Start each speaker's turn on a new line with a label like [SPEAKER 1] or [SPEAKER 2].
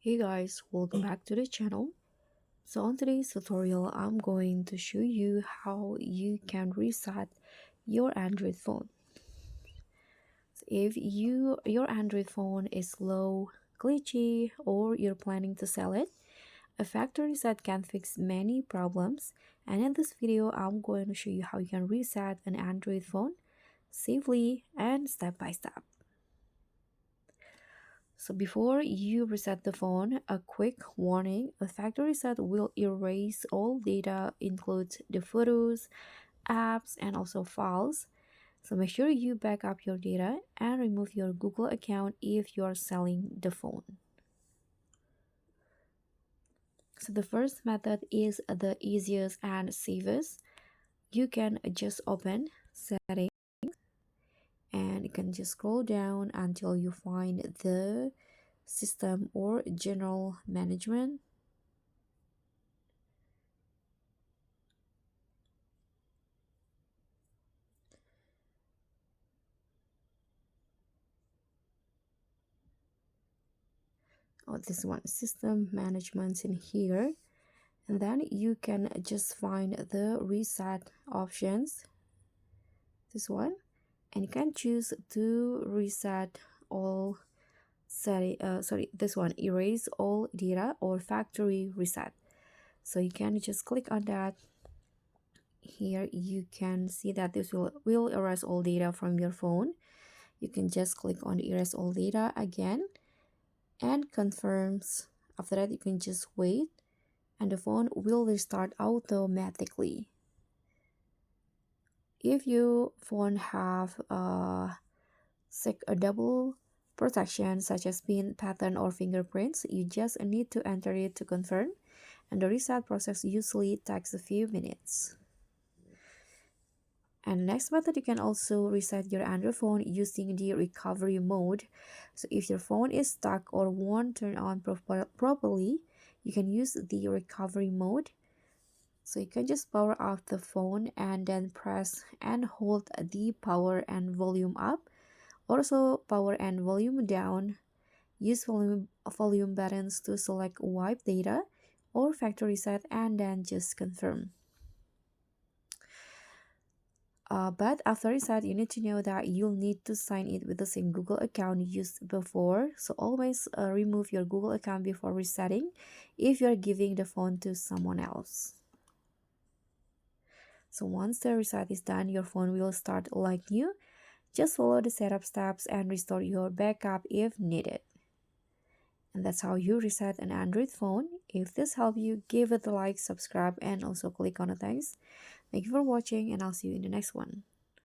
[SPEAKER 1] Hey guys, welcome back to the channel. So on today's tutorial, I'm going to show you how you can reset your Android phone. So if your Android phone is slow, glitchy, or you're planning to sell it, a factory reset can fix many problems. And in this video, I'm going to show you how you can reset an Android phone safely and step by step. So before you reset the phone, a quick warning: a factory reset will erase all data, includes the photos, apps, and also files. So make sure you back up your data and remove your Google account if you are selling the phone. So the first method is the easiest and safest. You can just open settings and you can just scroll down until you find the system or general management. This one, system management, in here, and then you can just find the reset options, this one, and you can choose to reset all this one, erase all data or factory reset. So you can just click on that. Here you can see that this will erase all data from your phone. You can just click on erase all data again and confirms. After that, you can just wait and the phone will restart automatically. If your phone have a double protection such as pin, pattern, or fingerprints, you just need to enter it to confirm, and the reset process usually takes a few minutes. And next method, you can also reset your Android phone using the recovery mode. So if your phone is stuck or won't turn on properly, you can use the recovery mode. So you can just power off the phone and then press and hold the power and volume up. Also power and volume down. Use volume buttons to select wipe data or factory reset and then just confirm. But after reset, you need to know that you'll need to sign it with the same Google account used before. So always remove your Google account before resetting if you're giving the phone to someone else. So once the reset is done, your phone will start like new. Just follow the setup steps and restore your backup if needed. And that's how you reset an Android phone. If this helped you, give it a like, subscribe, and also click on the thanks. Thank you for watching, and I'll see you in the next one.